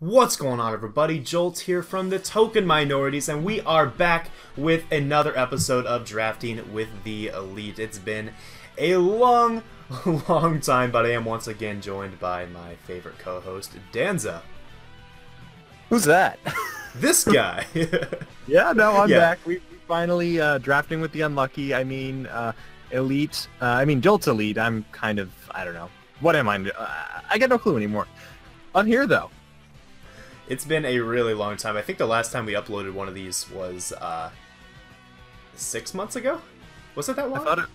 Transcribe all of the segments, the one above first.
What's going on, everybody? Jolt here from the Token Minorities, and we are back with another episode of Drafting with the Elite. It's been a long time, but I am once again joined by my favorite co-host, Danza. Who's that? This guy. Yeah, no, I'm back. We finally drafting with the unlucky. Elite. Jolt's elite. I'm kind of, I don't know. What am I? I got no clue anymore. I'm here though. It's been a really long time. I think the last time we uploaded one of these was 6 months ago? Was it that long?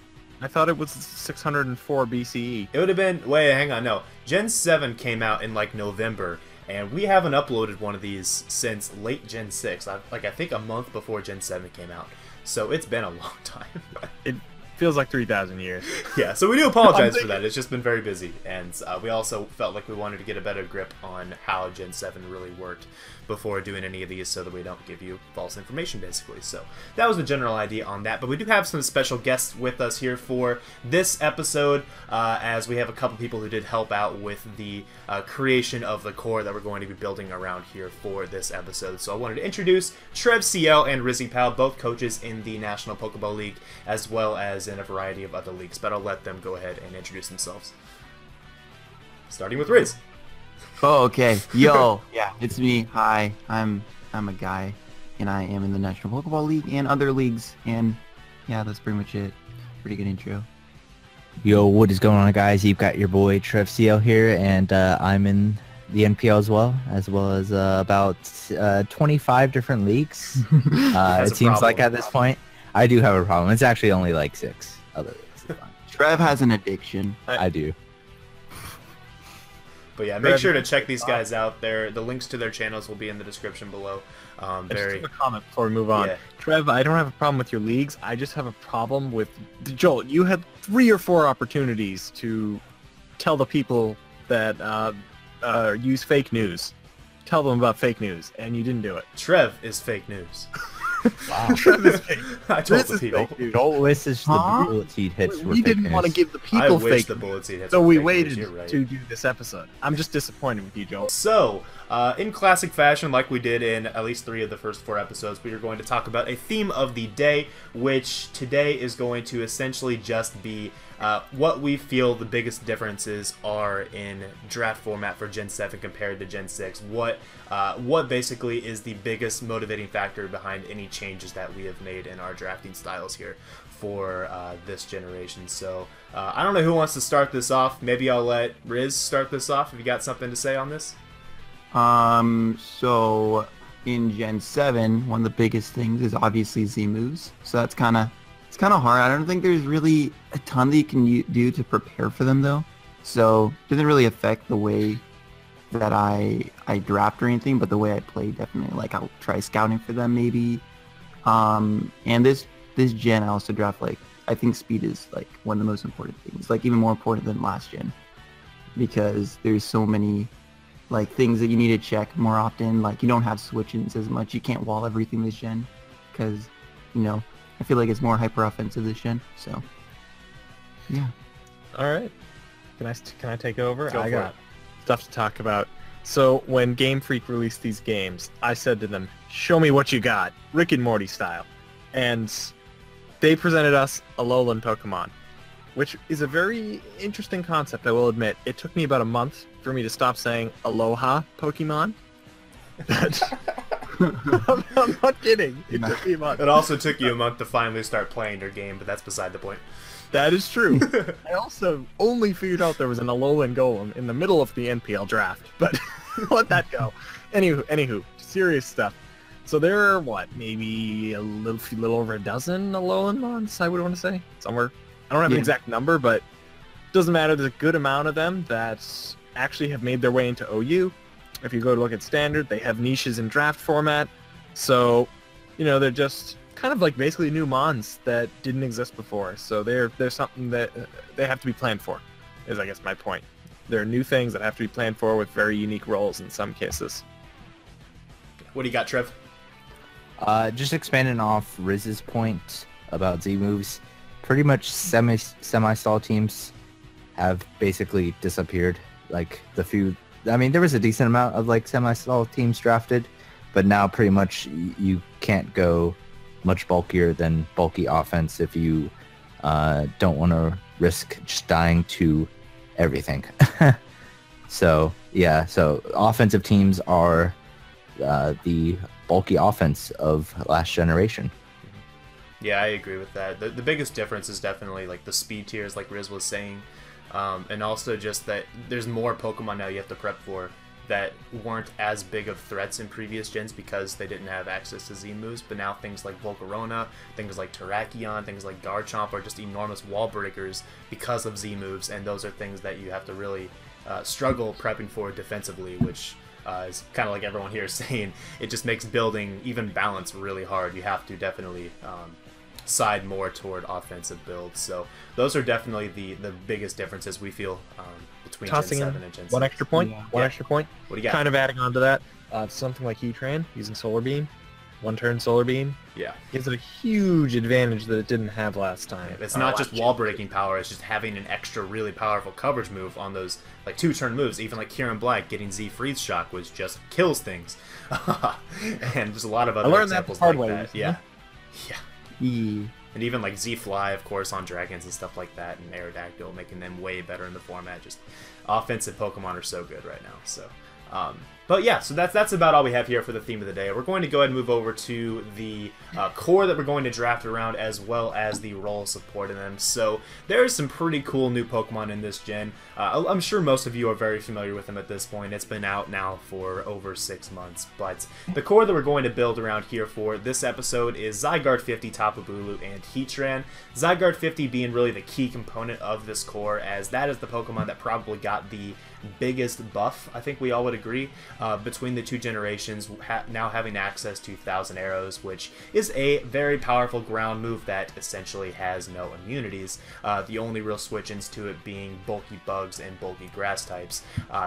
I thought it was 604 BCE. It would have been... Wait, hang on, no. Gen 7 came out in, like, November, and we haven't uploaded one of these since late Gen 6. I think a month before Gen 7 came out. So it's been a long time. It feels like 3,000 years. Yeah, so we do apologize for that. It's just been very busy, and we also felt like we wanted to get a better grip on how Gen 7 really worked before doing any of these so that we don't give you false information, basically. So that was the general idea on that, but we do have some special guests with us here for this episode, as we have a couple people who did help out with the creation of the core that we're going to be building around here for this episode. So I wanted to introduce TrevCL and RizzyPOW, both coaches in the National Pokeball League, as well as in a variety of other leagues, but I'll let them go ahead and introduce themselves. Starting with Riz. Oh, okay. Yo, yeah, it's me. Hi, I'm a guy, and I am in the National Pokeball League and other leagues, and yeah, that's pretty much it. Pretty good intro. Yo, what is going on, guys? You've got your boy TrevCL here, and I'm in the NPL as well as about 25 different leagues. It seems like at this point. I do have a problem. It's actually only like 6 other leagues. Trev has an addiction. I do. But yeah, make sure to check these guys out. The links to their channels will be in the description below. Just a comment before we move on. Yeah. Trev, I don't have a problem with your leagues. I just have a problem with... Joel, you had 3 or 4 opportunities to tell the people that use fake news. Tell them about fake news, and you didn't do it. Trev is fake news. Wow. Trev is fake. I told the people. Don't wish the bullet seed hits. We didn't want to give the people fake the bullet seed hits. So we waited to do this episode. I'm just disappointed with you, Joel. So, in classic fashion, like we did in at least 3 of the first 4 episodes, we are going to talk about a theme of the day, which today is going to essentially just be what we feel the biggest differences are in draft format for Gen 7 compared to Gen 6. What basically is the biggest motivating factor behind any changes that we have made in our drafting styles here for this generation. So I don't know who wants to start this off. Maybe I'll let Riz start this off if you got something to say on this. So in Gen 7, one of the biggest things is obviously Z moves. So that's kind of hard. I don't think there's really a ton that you can do to prepare for them though. So it doesn't really affect the way that I draft or anything, but the way I play definitely. Like I'll try scouting for them maybe. And this gen I also draft, like, I think speed is like one of the most important things, like even more important than last gen, because there's so many like things that you need to check more often. Like you don't have switch-ins as much. You can't wall everything this gen because, you know, I feel like it's more hyper offensive this gen. So yeah. All right. Can I take over? I got stuff to talk about. So when Game Freak released these games, I said to them, "Show me what you got, Rick and Morty style," and they presented us Alolan Pokemon, which is a very interesting concept. I will admit, it took me about a month for me to stop saying Aloha Pokemon. I'm not kidding. It took me a month. It also took you a month to finally start playing your game, but that's beside the point. That is true. I also only figured out there was an Alolan Golem in the middle of the NPL draft, but let that go. Anywho, serious stuff. So there are, what, maybe a little over a dozen Alolan mons, I would want to say, somewhere. I don't have an exact number, but it doesn't matter. There's a good amount of them that actually have made their way into OU. If you go to look at Standard, they have niches in draft format. So, you know, they're just kind of like basically new mons that didn't exist before. So there's something that they have to be planned for, is I guess my point. There are new things that have to be planned for with very unique roles in some cases. What do you got, Trev? Just expanding off Riz's point about Z moves, pretty much semi-stall teams have basically disappeared. Like the few I mean, there was a decent amount of like semi-small teams drafted, but now pretty much you can't go much bulkier than bulky offense if you don't want to risk just dying to everything. So yeah, so offensive teams are the bulky offense of last generation. Yeah, I agree with that. The biggest difference is definitely like the speed tiers, like Riz was saying, and also just that there's more Pokemon now you have to prep for that weren't as big of threats in previous gens because they didn't have access to Z moves, but now things like Volcarona, things like Terrakion, things like Garchomp are just enormous wall breakers because of Z moves, and those are things that you have to really struggle prepping for defensively, which is kind of like everyone here is saying, it just makes building even balance really hard. You have to definitely side more toward offensive builds. So those are definitely the biggest differences we feel between Tossing Gen 7 and Gen 6. One extra point. Yeah. One extra point. What do you got? Kind of adding on to that, something like Heatran using Solar Beam, one-turn Solar Beam, Yeah. gives it a huge advantage that it didn't have last time. It's not just wall breaking power, it's just having an extra really powerful coverage move on those like 2-turn moves. Even like Kieran Black getting Z Freeze Shock, which just kills things. And there's a lot of other learned that the examples hard like way that. recently. Yeah. Yeah. Yeah. And even like Z Fly, of course, on dragons and stuff like that, and Aerodactyl, making them way better in the format. Just offensive Pokemon are so good right now. So, but yeah, so that's about all we have here for the theme of the day. We're going to go ahead and move over to the core that we're going to draft around, as well as the role support in them. So there's some pretty cool new Pokemon in this gen. I'm sure most of you are very familiar with them at this point. It's been out now for over 6 months. But the core that we're going to build around here for this episode is Zygarde 50, Tapu Bulu, and Heatran. Zygarde 50 being really the key component of this core, as that is the Pokemon that probably got the biggest buff, I think we all would agree, between the two generations, now having access to 1,000 Arrows, which is a very powerful ground move that essentially has no immunities. The only real switch-ins to it being bulky bugs and bulky grass types.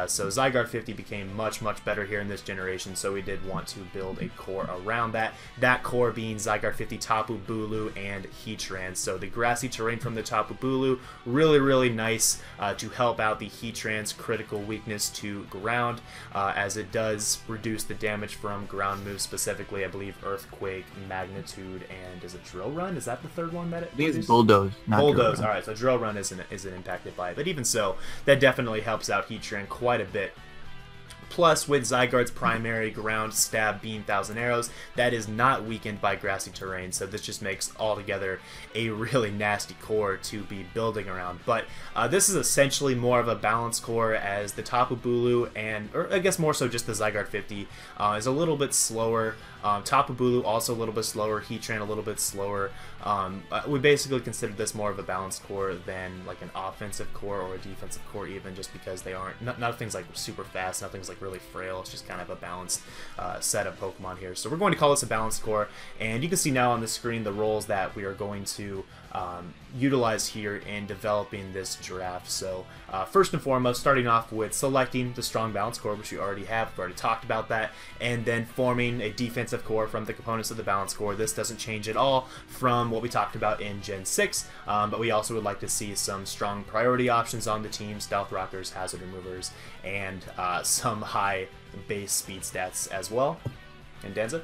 So Zygarde 50 became much, much better here in this generation, so we did want to build a core around that. That core being Zygarde 50, Tapu Bulu, and Heatran. So the grassy terrain from the Tapu Bulu, really, really nice to help out the Heatran's critical weakness to ground, as it does reduce the damage from ground moves, specifically, I believe, Earthquake, Magnitude, and is it Drill Run? Is that the third one that it I think it's reduces? Bulldoze, not Bulldoze, Drill Run. alright, so Drill Run isn't impacted by it. But even so, that definitely helps out Heatran quite a bit. Plus, with Zygarde's primary ground stab being 1,000 Arrows, that is not weakened by grassy terrain, so this just makes altogether a really nasty core to be building around. But this is essentially more of a balanced core, as the Tapu Bulu, or I guess more so just the Zygarde 50, is a little bit slower. Tapu Bulu also a little bit slower, Heatran a little bit slower. We basically consider this more of a balanced core than like an offensive core or a defensive core, even, just because they aren't, nothing's like super fast, nothing's like really frail. It's just kind of a balanced set of Pokemon here. So we're going to call this a balanced core, and you can see now on the screen the roles that we are going to utilize here in developing this draft. So first and foremost, starting off with selecting the strong balance core, which we already have. We've already talked about that, and then forming a defensive core from the components of the balance core. This doesn't change at all from what we talked about in Gen 6, but we also would like to see some strong priority options on the team: Stealth Rockers, Hazard Removers, and some high base speed stats as well. And Danza?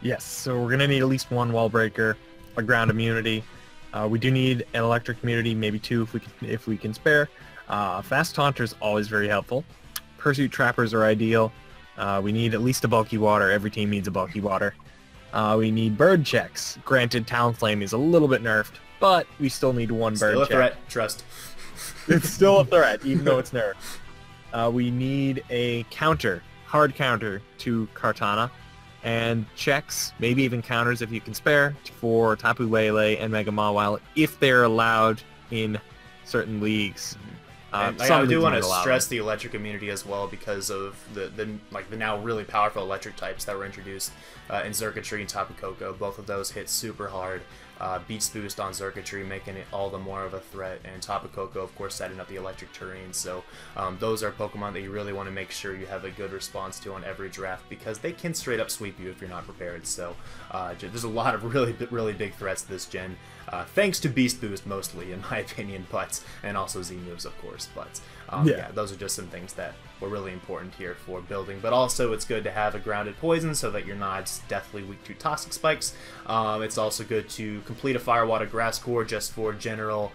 Yes, so we're gonna need at least one wall breaker, a ground immunity. We do need an electric immunity, maybe two if we can spare. Fast Taunter is always very helpful. Pursuit Trappers are ideal. We need at least a bulky water. Every team needs a bulky water. We need bird checks. Granted, Talonflame is a little bit nerfed, but we still need one bird Still a check. threat, trust. It's still a threat, even though it's nerfed. We need a counter, hard counter to Kartana, and checks, maybe even counters if you can spare, for Tapu Lele and Mega Mawile if they're allowed in certain leagues. And Some I do leagues want might to allow stress them. the electric immunity as well, because of the now really powerful electric types that were introduced in Xurkitree and Tapu Koko. Both of those hit super hard. Beats boost on Xurkitree, making it all the more of a threat, and Tapu Koko, of course, setting up the electric terrain. So those are Pokemon that you really want to make sure you have a good response to on every draft, because they can straight up sweep you if you're not prepared. So there's a lot of really big threats this gen, thanks to Beast Boost mostly, in my opinion, and also Z moves, of course. But Yeah, those are just some things that were really important here for building. But also, it's good to have a grounded poison so that you're not deathly weak to toxic spikes. It's also good to complete a Fire, Water, Grass core just for general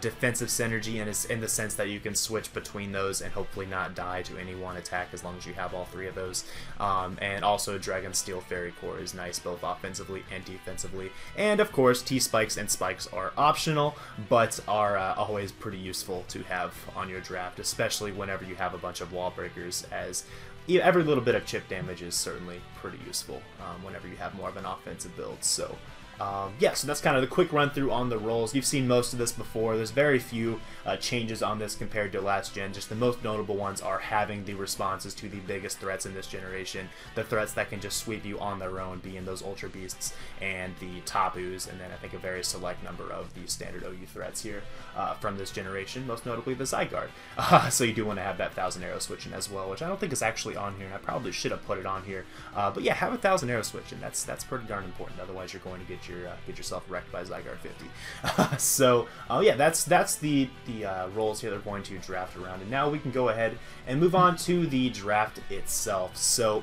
defensive synergy, and it's in the sense that you can switch between those and hopefully not die to any one attack as long as you have all three of those. And also, Dragon Steel Fairy core is nice both offensively and defensively. And of course, T-Spikes and Spikes are optional, but are always pretty useful to have on your draft, especially whenever you have a bunch of wall breakers, as every little bit of chip damage is certainly pretty useful whenever you have more of an offensive build. So yeah, so that's kind of the quick run through on the roles. You've seen most of this before. There's very few changes on this compared to last gen. Just the most notable ones are having the responses to the biggest threats in this generation, the threats that can just sweep you on their own, being those Ultra Beasts and the Tapus, and then I think a very select number of the standard OU threats here from this generation, most notably the Zygarde. So you do want to have that 1,000 arrow switching as well, which I don't think is actually on here, and I probably should have put it on here. But yeah, have a 1,000 arrow switching. That's pretty darn important. Otherwise, you're going to get yourself wrecked by Zygarde 50. So yeah, that's the roles here they're going to draft around. And now we can go ahead and move on to the draft itself. So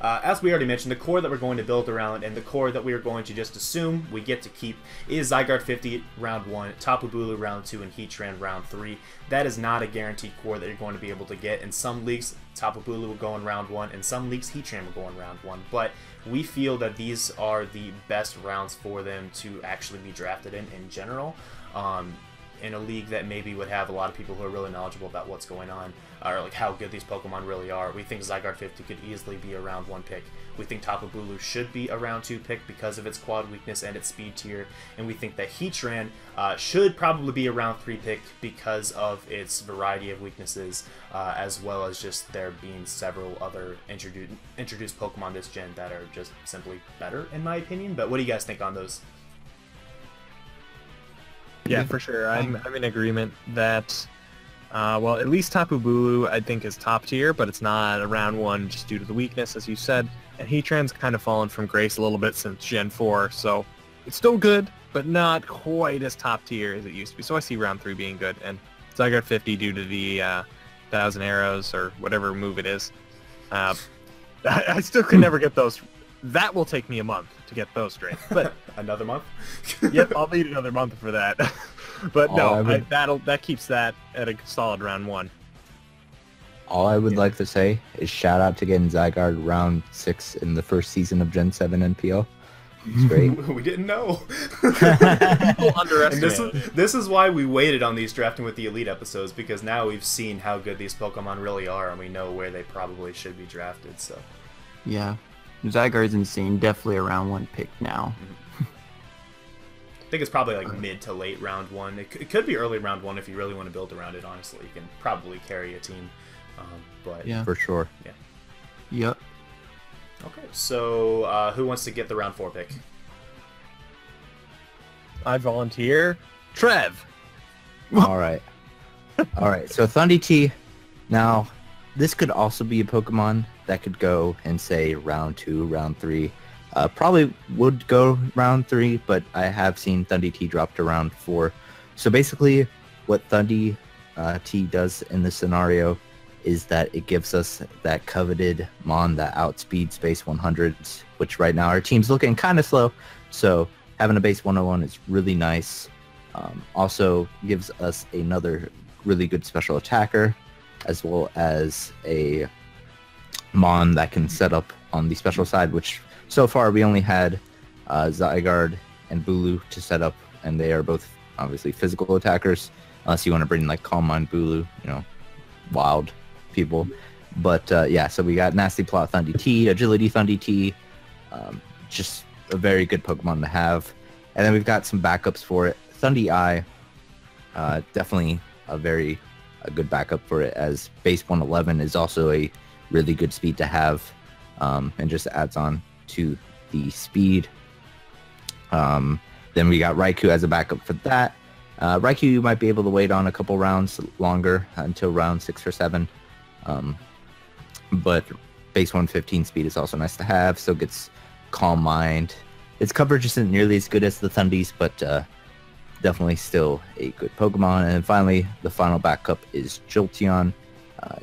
as we already mentioned, the core that we're going to build around and the core that we are going to just assume we get to keep is Zygarde 50 round 1, Tapu Bulu round 2, and Heatran round 3. That is not a guaranteed core that you're going to be able to get. In some leagues, Tapu Bulu will go in round 1, in some leagues, Heatran will go in round 1, but we feel that these are the best rounds for them to actually be drafted in general. In a league that maybe would have a lot of people who are really knowledgeable about what's going on, or like how good these Pokemon really are, we think Zygarde 50 could easily be a round 1 pick. We think Tapu Bulu should be a round 2 pick because of its quad weakness and its speed tier, and we think that Heatran should probably be a round 3 pick because of its variety of weaknesses, as well as just there being several other introduced Pokemon this gen that are just simply better, in my opinion. But what do you guys think on those? Yeah, for sure. I'm in agreement that, well, at least Tapu Bulu I think is top tier, but it's not a round 1 just due to the weakness, as you said. And Heatran's kind of fallen from grace a little bit since Gen 4, so it's still good, but not quite as top tier as it used to be. So I see round 3 being good, and Zygarde 50 due to the 1,000 arrows or whatever move it is. I still could never get those. That will take me a month to get those straight. But another month? Yep, I'll need another month for that. But no, that keeps that at a solid round 1. All I would like to say is shout out to getting Zygarde round 6 in the first season of Gen 7 NPO. It's great. We didn't know. People underestimate. This is why we waited on these drafting with the Elite episodes, because now we've seen how good these Pokemon really are, and we know where they probably should be drafted. So Yeah. Zygarde's insane. Definitely a round 1 pick now. I think it's probably like mid to late round 1. It could be early round 1 if you really want to build around it, honestly. You can probably carry a team. But yeah, for sure. Yeah. Yep. Okay, so who wants to get the round 4 pick? I volunteer. Trev. All right. All right. So Thundy T. Now, this could also be a Pokemon that could go in, say, round 2, round 3. Probably would go round 3, but I have seen Thundy T drop to round 4. So basically, what Thundy T does in this scenario is that it gives us that coveted Mon that outspeeds Space 100s, which right now our team's looking kind of slow. So having a base 101 is really nice. Also gives us another really good special attacker, as well as a Mon that can set up on the special side, which so far we only had Zygarde and Bulu to set up, and they are both obviously physical attackers, unless you want to bring like Calm Mind Bulu, you know, wild people. But yeah, so we got Nasty Plot Thundy T, Agility Thundy T, just a very good Pokemon to have. And then we've got some backups for it. Thundy Eye, definitely a good backup for it, as base 111 is also a really good speed to have, and just adds on to the speed. Then we got Raikou as a backup for that. Raikou you might be able to wait on a couple rounds longer, until round 6 or 7. But base 115 speed is also nice to have, so gets Calm Mind. Its coverage isn't nearly as good as the Thundys, but definitely still a good Pokemon. And finally, the final backup is Jolteon,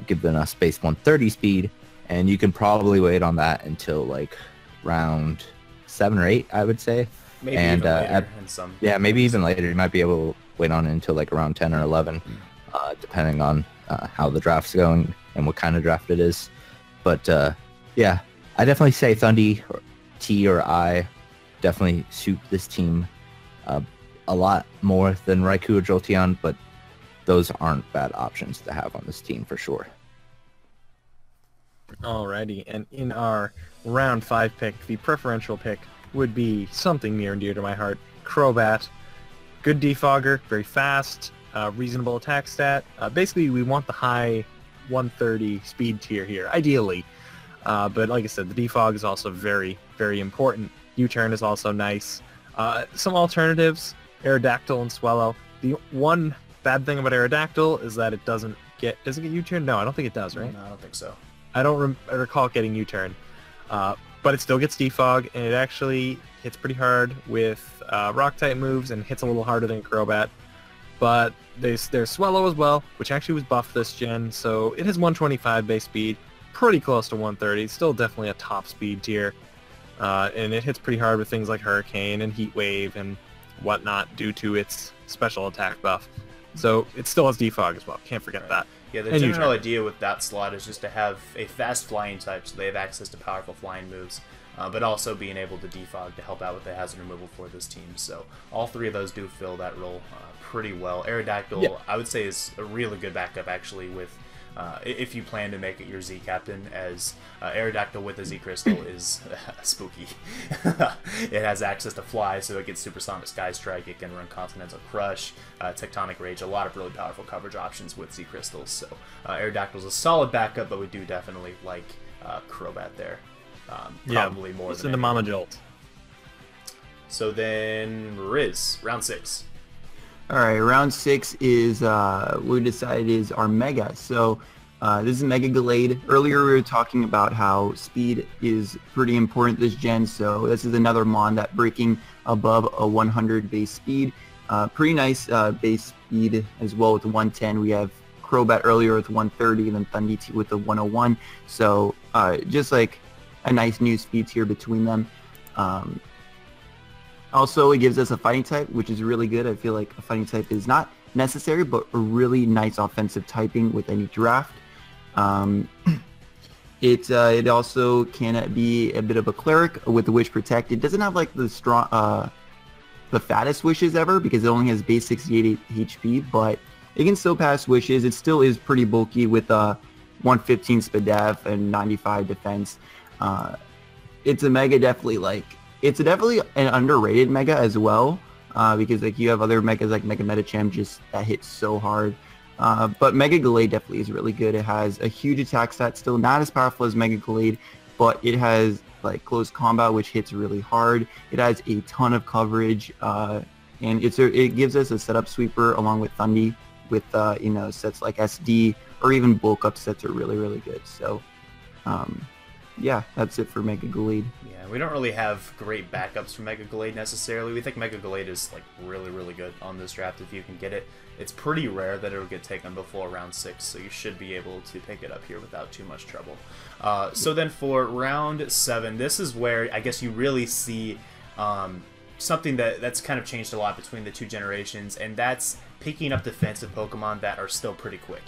giving us base 130 speed, and you can probably wait on that until like round 7 or 8, I would say. Maybe and even later in some. Yeah, maybe even later. You might be able to wait on it until like around 10 or 11, depending on how the draft's going and what kind of draft it is. But yeah, I definitely say Thundy, or T or I definitely suit this team a lot more than Raikou or Jolteon, but those aren't bad options to have on this team for sure. Alrighty, and in our round 5 pick, the preferential pick would be something near and dear to my heart. Crobat. Good defogger, very fast, reasonable attack stat. Basically, we want the high 130 speed tier here, ideally. But like I said, the defog is also very, very important. U-turn is also nice. Some alternatives, Aerodactyl and Swellow. The one bad thing about Aerodactyl is that it doesn't get U-turn? No, I don't think it does, right? No, I don't think so. I don't recall it getting U-turn. But it still gets defog, and it actually hits pretty hard with rock-type moves and hits a little harder than Crobat. But there's Swellow as well, which actually was buffed this gen, so it has 125 base speed, pretty close to 130, still definitely a top speed tier. And it hits pretty hard with things like Hurricane and Heat Wave and whatnot due to its special attack buff. So it still has defog as well, can't forget that. Yeah, the And general U-turn. idea with that slot is just to have a fast flying type, so they have access to powerful flying moves, but also being able to defog to help out with the hazard removal for this team. So all three of those do fill that role pretty well. Aerodactyl, Yeah. I would say, is a really good backup actually with if you plan to make it your Z captain, as Aerodactyl with a Z Crystal is spooky. It has access to fly, so it gets Supersonic Sky Strike, it can run Continental Crush, Tectonic Rage, a lot of really powerful coverage options with Z Crystals. So Aerodactyl's a solid backup, but we do definitely like Crobat there. Probably more listen than to anyone. Mama Jolt. So then Riz, round 6. All right, round 6 is what we decided is our Mega. So this is Mega Gallade. Earlier we were talking about how speed is pretty important this gen, so this is another Mon that breaking above a 100 base speed. Pretty nice base speed as well with the 110. We have Crobat earlier with 130 and then Thundy with the 101. So just like a nice new speed tier between them. Also, it gives us a fighting type, which is really good. I feel like a fighting type is not necessary, but a really nice offensive typing with any draft. It also can be a bit of a cleric with the Wish Protect. It doesn't have like the strong, the fattest wishes ever because it only has base 68 HP, but it can still pass wishes. It still is pretty bulky with 115 SPDEF and 95 defense. It's a Mega it's definitely an underrated Mega as well, because like you have other Megas like Mega Medicham just that hits so hard. But Mega Gallade definitely is really good. It has a huge attack stat, still not as powerful as Mega Gallade, but it has like close combat, which hits really hard. It has a ton of coverage, and it gives us a setup sweeper along with Thundy with sets like SD or even bulk up sets are really, really good. So yeah, that's it for Mega Gallade. Yeah, we don't really have great backups for Mega Gallade necessarily. We think Mega Gallade is like really, really good on this draft if you can get it. It's pretty rare that it'll get taken before round 6, so you should be able to pick it up here without too much trouble. So then for round 7, this is where I guess you really see something that's kind of changed a lot between the two generations, and that's picking up defensive Pokemon that are still pretty quick.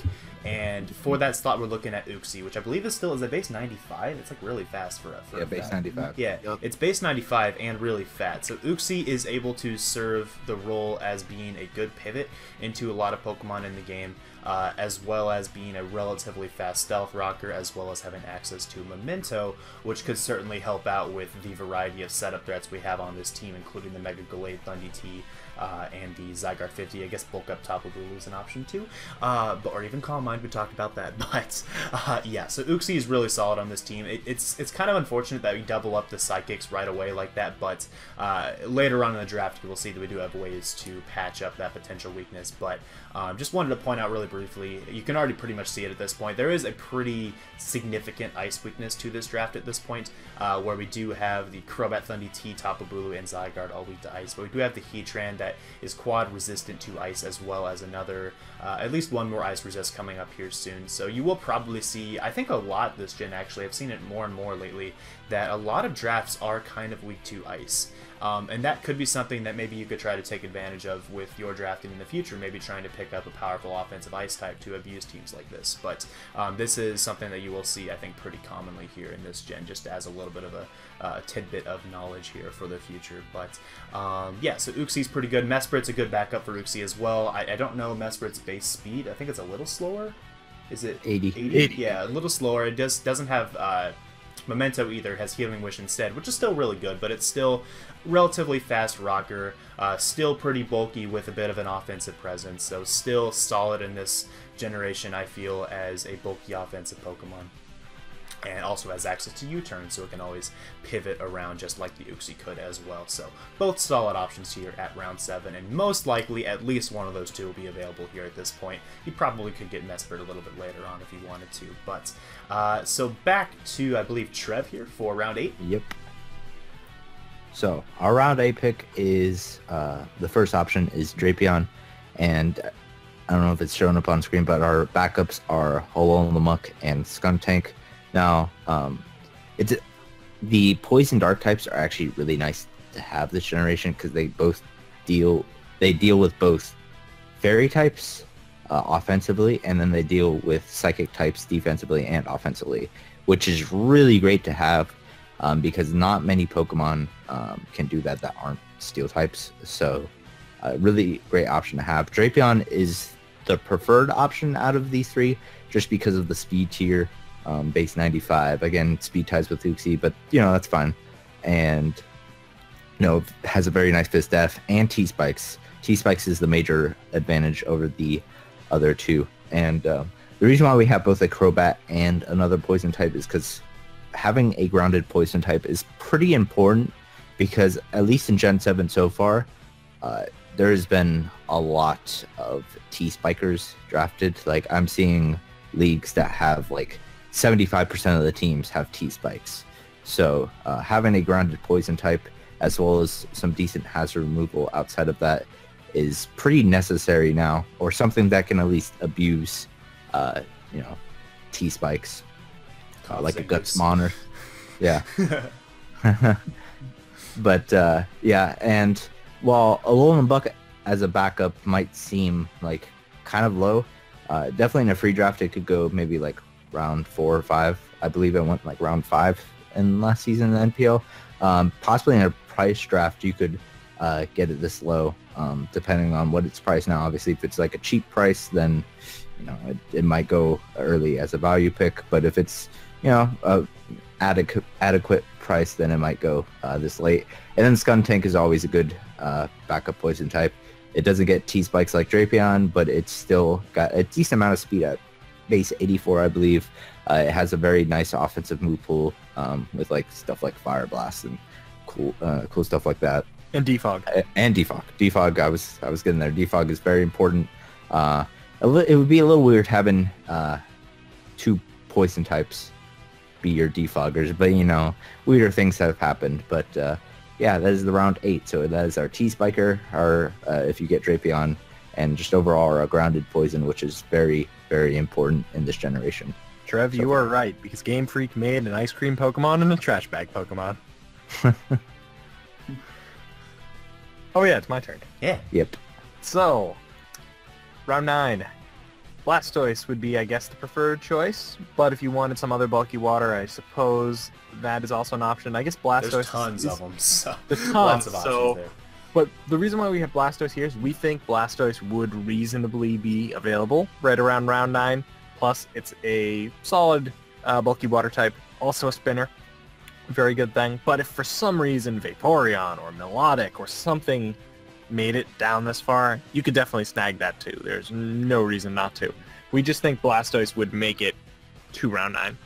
And for that slot, we're looking at Uxie, which I believe is a base 95. It's like really fast for a base fat. 95. Yeah, Yep. it's base 95 and really fat. So Uxie is able to serve the role as being a good pivot into a lot of Pokemon in the game, as well as being a relatively fast stealth rocker, as well as having access to Memento, which could certainly help out with the variety of setup threats we have on this team, including the Mega Gallade, Thundy T, and the Zygarde 50. I guess bulk up Tapu Bulu is an option too, or even Calm Mind. mind. We talked about that, but yeah. So Uxie is really solid on this team. It's kind of unfortunate that we double up the Psychics right away like that, but later on in the draft you will see that we do have ways to patch up that potential weakness. But just wanted to point out really briefly, you can already pretty much see it at this point. There is a pretty significant ice weakness to this draft at this point, where we do have the Crobat, Thundy, T, Tapu, Bulu, and Zygarde all weak to ice, but we do have the Heatran that is quad resistant to ice, as well as another, at least one more ice resist coming up here soon. So you will probably see, I think a lot this gen actually, I've seen it more and more lately, that a lot of drafts are kind of weak to ice. And that could be something that maybe you could try to take advantage of with your drafting in the future, maybe trying to pick up a powerful offensive ice type to abuse teams like this. But this is something that you will see, I think, pretty commonly here in this gen, just as a little bit of a tidbit of knowledge here for the future. But yeah, so Uxie's pretty good. Mesprit's a good backup for Uxie as well. I don't know Mesprit's base speed. I think it's a little slower. Is it 80? 80? Yeah, a little slower. It doesn't have Memento either, has Healing Wish instead, which is still really good, but it's still relatively fast rocker, still pretty bulky with a bit of an offensive presence, so still solid in this generation, I feel, as a bulky offensive Pokemon. And also has access to U-turn, so it can always pivot around just like the Uxie could as well. So both solid options here at round 7, and most likely at least one of those two will be available here at this point. You probably could get Mesprit a little bit later on if you wanted to. But so back to, I believe, Trev here for round 8. Yep. So our round 8 pick is, the first option is Drapion, and I don't know if it's showing up on screen, but our backups are Holo-Lamuck and Skuntank. Now, the Poison Dark types are actually really nice to have this generation because they deal with both Fairy types offensively, and then they deal with Psychic types defensively and offensively, which is really great to have because not many Pokemon can do that aren't Steel types. So, really great option to have. Drapion is the preferred option out of these three, just because of the speed tier. Base 95, again, speed ties with Uxie, but that's fine. And has a very nice Fizdef and T-Spikes. T-Spikes is the major advantage over the other two. And the reason why we have both a Crobat and another poison type is because having a grounded poison type is pretty important, because at least in Gen 7 so far, there has been a lot of T-Spikers drafted. Like, I'm seeing leagues that have like 75% of the teams have T-Spikes. So having a grounded poison type as well as some decent hazard removal outside of that is pretty necessary now, or something that can at least abuse T-Spikes, like a Gutsmon. Yeah. But yeah, and while Alolan as a backup might seem like kind of low, definitely in a free draft it could go maybe like round 4 or 5. I believe it went like round 5 in last season in the NPL. Possibly in a price draft you could get it this low, depending on what it's priced now. Obviously, if it's like a cheap price, then it might go early as a value pick. But if it's a adequate price, then it might go this late. And then Skuntank is always a good backup poison type. It doesn't get T-Spikes like Drapion, but it's still got a decent amount of speed at base 84, I believe. It has a very nice offensive move pool with like stuff like Fire Blast and cool stuff like that. And Defog. And Defog, I was getting there. Defog is very important. It would be a little weird having 2 poison types be your defoggers, but weirder things have happened. But yeah, that is the round 8. So that is our T-Spiker, our if you get Drapion, and just overall our grounded poison, which is very, very important in this generation. Trev, you are right, because Game Freak made an ice cream Pokemon and a trash bag Pokemon. Oh yeah, it's my turn. Yeah. Yep. So, round 9. Blastoise would be, I guess, the preferred choice, but if you wanted some other bulky water, I suppose that is also an option. I guess Blastoise... There's tons of them, so... There's tons, lots of options there. But the reason why we have Blastoise here is we think Blastoise would reasonably be available right around round 9. Plus, it's a solid bulky water type, also a spinner. Very good thing. But if for some reason Vaporeon or Melodic or something made it down this far, you could definitely snag that too. There's no reason not to. We just think Blastoise would make it to round 9.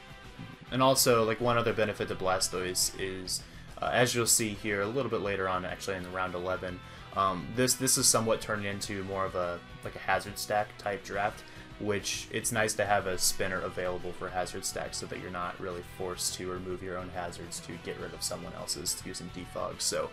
And also, like, one other benefit to Blastoise is, as you'll see here a little bit later on, actually in round 11, this is somewhat turned into more of a hazard stack type draft, which it's nice to have a spinner available for hazard stacks so that you're not really forced to remove your own hazards to get rid of someone else's using defog. So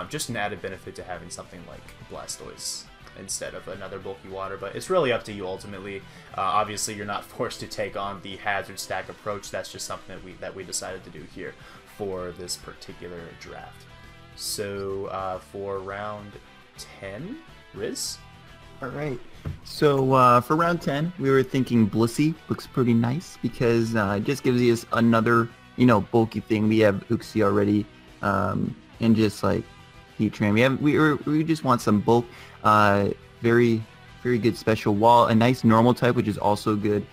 just an added benefit to having something like Blastoise instead of another bulky water, but it's really up to you ultimately. Obviously you're not forced to take on the hazard stack approach. That's just something that we decided to do here for this particular draft. So for round 10, Riz? Alright, so for round 10, we were thinking Blissey looks pretty nice because it just gives you another, bulky thing. We have Uxie already, and just like Heatran. We just want some bulk. Very, very good special wall. A nice normal type, which is also good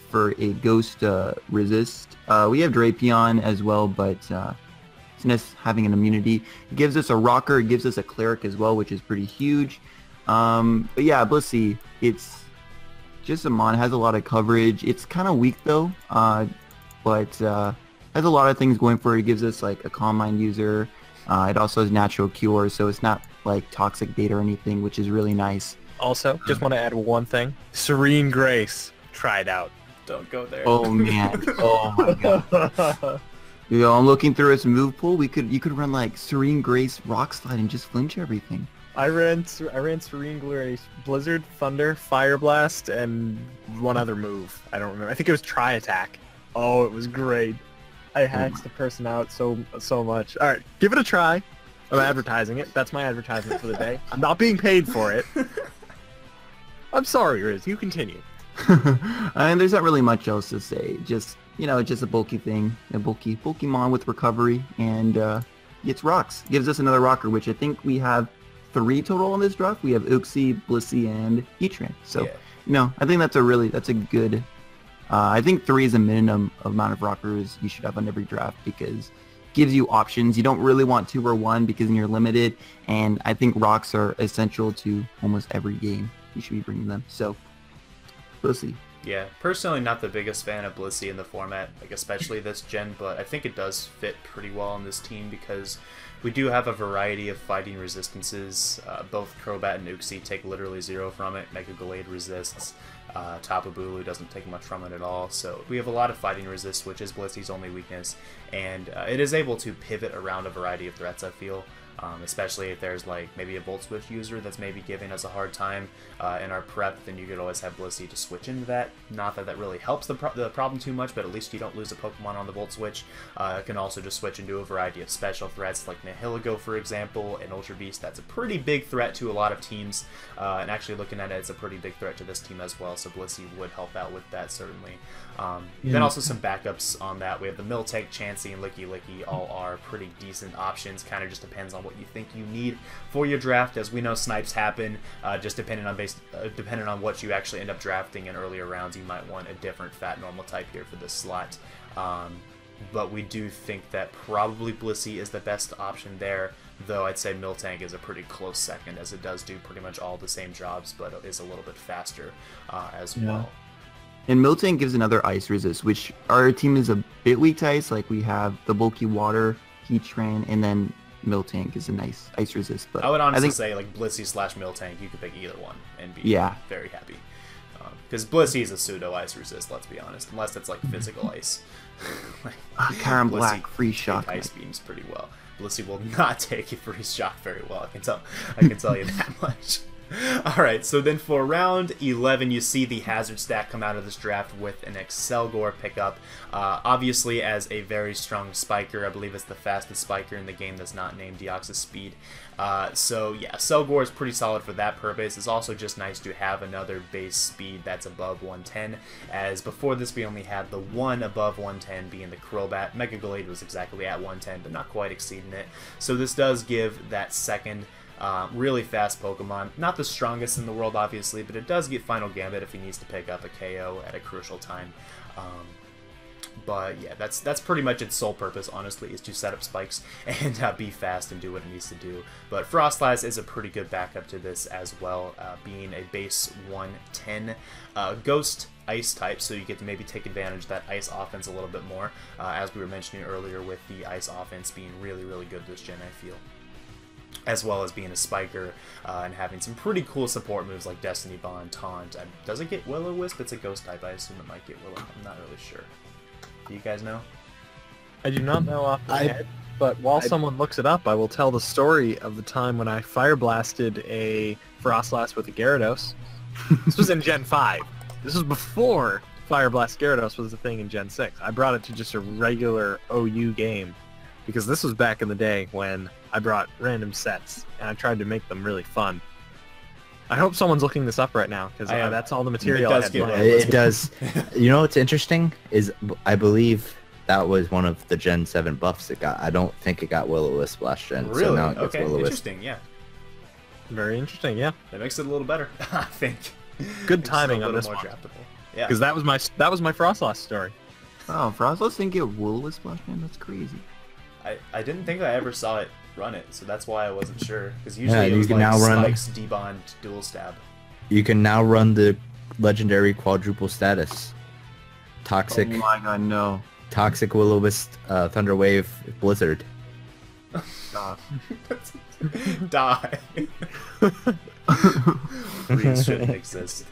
for a ghost resist. We have Drapion as well, but it's nice having an immunity. It gives us a rocker. It gives us a cleric as well, which is pretty huge. But yeah, Blissey, it's just a mon, has a lot of coverage. It's kind of weak though, but has a lot of things going for it. It gives us like a Calm Mind user. It also has natural cure, so it's not like toxic bait or anything, which is really nice. Also, just want to add one thing. Serene Grace, try it out. Don't go there. Oh man, oh my god. I'm looking through its move pool. You could run like Serene Grace, Rock Slide, and just flinch everything. I ran Serene Grace, Blizzard, Thunder, Fire Blast, and one other move. I don't remember. I think it was Tri Attack. Oh, it was great. I hacked the person out so much. All right, give it a try. I'm advertising it. That's my advertisement for the day. I'm not being paid for it. I'm sorry, Riz. You continue. I mean, there's not really much else to say. Just just a bulky thing, a bulky mon with recovery, and gets rocks. Gives us another rocker, which I think we have 3 total in this draft. We have Uxie, Blissey, and Heatran. So, I think that's a good. I think 3 is a minimum amount of rockers you should have on every draft because it gives you options. You don't really want 2 or 1 because then you're limited, and I think rocks are essential to almost every game. You should be bringing them. So, Blissey. Yeah, personally not the biggest fan of Blissey in the format, like especially this gen, but I think it does fit pretty well on this team because we do have a variety of fighting resistances. Both Crobat and Uxie take literally 0 from it. Mega Gallade resists. Tapu Bulu doesn't take much from it at all. So we have a lot of fighting resist, which is Blissey's only weakness, and it is able to pivot around a variety of threats, I feel. Especially if there's like maybe a Volt Switch user that's maybe giving us a hard time in our prep, then you could always have Blissey to switch into that. Not that that really helps the problem too much, but at least you don't lose a Pokemon on the Volt Switch. It can also just switch into a variety of special threats like Nihilego, for example, and Ultra Beast. That's a pretty big threat to a lot of teams, and actually looking at it, it's a pretty big threat to this team as well, so Blissey would help out with that certainly. Then also some backups on that. We have the Miltank, Chansey, and Licky Licky. All are pretty decent options. Kind of just depends on what you think you need for your draft. As we know, snipes happen. Just depending on what you actually end up drafting in earlier rounds, you might want a different fat normal type here for this slot. But we do think that probably Blissey is the best option there. Though I'd say Miltank is a pretty close second, as it does do pretty much all the same jobs, but it is a little bit faster as well. And Miltank gives another ice resist, which our team is a bit weak to ice. Like we have the bulky water, Heatran, and then Miltank is a nice ice resist. But I would honestly say like Blissey / Miltank, you could pick either one and be very happy. Because Blissey is a pseudo ice resist, let's be honest, unless it's like physical ice. Karen Black, free shock. Ice beams pretty well. Blissey will not take a free shock very well. I can tell you that much. Alright, so then for round 11, you see the hazard stack come out of this draft with an Excelgor pickup. Obviously, as a very strong spiker, I believe it's the fastest spiker in the game that's not named Deoxys Speed. So yeah, Excelgor is pretty solid for that purpose. It's also just nice to have another base speed that's above 110, as before this we only had the one above 110 being the Crobat. Mega Gallade was exactly at 110, but not quite exceeding it. So this does give that second really fast Pokemon. Not the strongest in the world, obviously, but it does get Final Gambit if he needs to pick up a KO at a crucial time. But yeah, that's pretty much its sole purpose, honestly, is to set up spikes and be fast and do what it needs to do. But Frostlass is a pretty good backup to this as well, being a base 110 Ghost Ice type, so you get to maybe take advantage of that Ice offense a little bit more, as we were mentioning earlier with the Ice offense being really, really good this gen, I feel. As well as being a spiker and having some pretty cool support moves like Destiny Bond, Taunt. Does it get Will-O-Wisp? It's a Ghost type. I assume it might get Willow. I'm not really sure. Do you guys know? I do not know off my head, but while someone looks it up, I will tell the story of the time when I fire blasted a Frostlass with a Gyarados. This was in Gen 5. This was before Fire Blast Gyarados was a thing in Gen 6. I brought it to just a regular OU game because this was back in the day when I brought random sets and I tried to make them really fun. I hope someone's looking this up right now because that's all the material I had planned. It does. You know what's interesting is I believe that was one of the Gen 7 buffs it got. I don't think it got Will-O-Wisp last gen. Really? So now it gets Okay, Will-O-Wisp. interesting, yeah. Very interesting, yeah. That makes it a little better, I think. Good timing on this more one. draftable. Yeah. Because that was my Frostlass story. Oh, Frostlass didn't get Will-O-Wisp last gen? That's crazy. I didn't think I ever saw it run it, so that's why I wasn't sure. Because usually it you was can like now run Spikes, D-Bond, Dual Stab. You can now run the legendary quadruple status. Toxic, Oh my god, no. Toxic Will-O-Wisp, Thunder Wave, Blizzard. Stop. Die. Reeds shouldn't exist.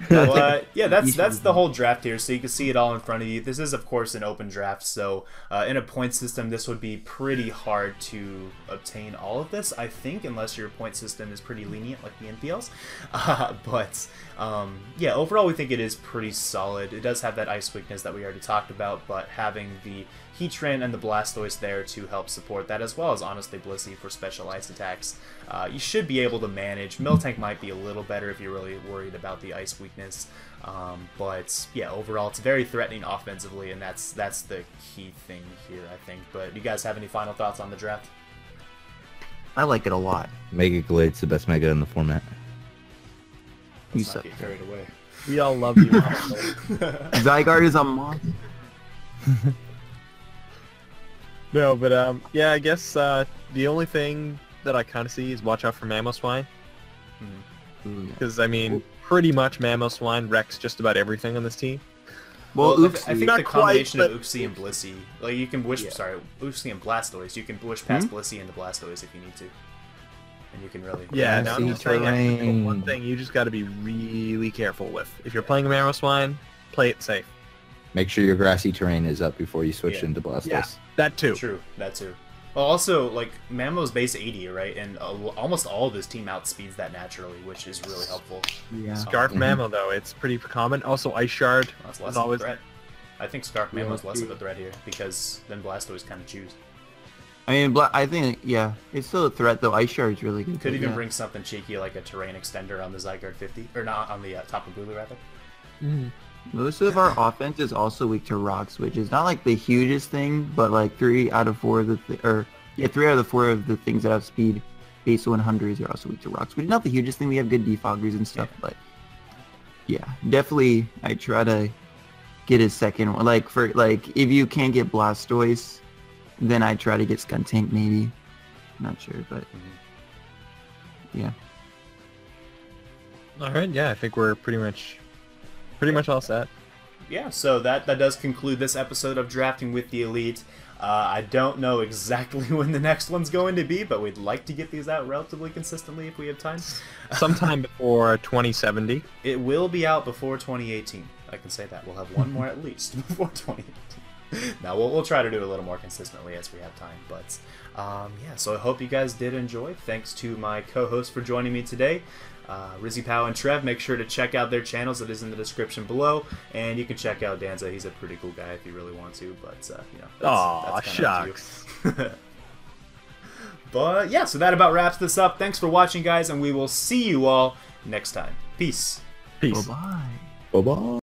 But yeah, that's the whole draft here, so you can see it all in front of you. This is, of course, an open draft, so in a point system, this would be pretty hard to obtain all of this, I think, unless your point system is pretty lenient, like the NPLs. But yeah, overall, we think it is pretty solid. It does have that ice weakness that we already talked about, but having the Heatran and the Blastoise there to help support that, as well as, honestly, Blissey for special ice attacks, you should be able to manage. Miltank might be a little better if you're really worried about the ice weakness, but yeah, overall, it's very threatening offensively, and that's the key thing here, I think. But do you guys have any final thoughts on the draft? I like it a lot. Mega Glade's the best Mega in the format. You Let's not suck. get carried away. We all love you. Zygarde is a monster. No, but yeah, I guess the only thing that I kind of see is watch out for Mamoswine. Because, I mean, pretty much Mamoswine wrecks just about everything on this team. Well, I oops. think Not the combination quite, of Uxie and Blissey, like you can wish, Uxie and Blastoise, you can wish past Blissey into Blastoise if you need to. And you can really... Yeah, now I'm just saying terrain. one thing you just got to be really careful with. If you're playing Mamoswine, play it safe. Make sure your grassy terrain is up before you switch Yeah. into Blastoise. Yeah, that too. True, that too. Well, also, like, Mamo's base 80, right? And almost all of his team outspeeds that naturally, which is really helpful. Yeah. Scarf Mamo, though, it's pretty common. Also, Ice Shard That's is less of a always... threat. I think Scarf Yeah, Mamo's less too. of a threat here, because then Blastoise kind of choose. I mean, I think, yeah, it's still a threat, though. Ice Shard's really good. Could but even yeah. bring something cheeky like a terrain extender on the Zygarde 50, or not, on the Tapu Bulu, rather. Most of our offense is also weak to rocks, which is not like the hugest thing, but like 3 out of 4 of the 3 out of the 4 of the things that have speed base 100s are also weak to rocks, which is not the hugest thing. We have good defoggers and stuff, but yeah, definitely I try to get a second one. Like for if you can't get Blastoise, then I try to get Skuntank maybe. Not sure, but yeah. All right, yeah, I think we're pretty much all set. Yeah, so that does conclude this episode of Drafting with the Elite. I don't know exactly when the next one's going to be, but we'd like to get these out relatively consistently if we have time. Sometime before 2070. It will be out before 2018. I can say that. We'll have one more at least before 2018. Now, we'll try to do it a little more consistently as we have time. But, yeah, so I hope you guys did enjoy. Thanks to my co-hosts for joining me today. RizzyPOW and Trev, make sure to check out their channels. It is in the description below, and you can check out Danza. He's a pretty cool guy if you really want to, but you know, that's kinda up to you. But yeah, so that about wraps this up. Thanks for watching, guys, and we will see you all next time. Peace. Peace. Bye-bye. Bye-bye.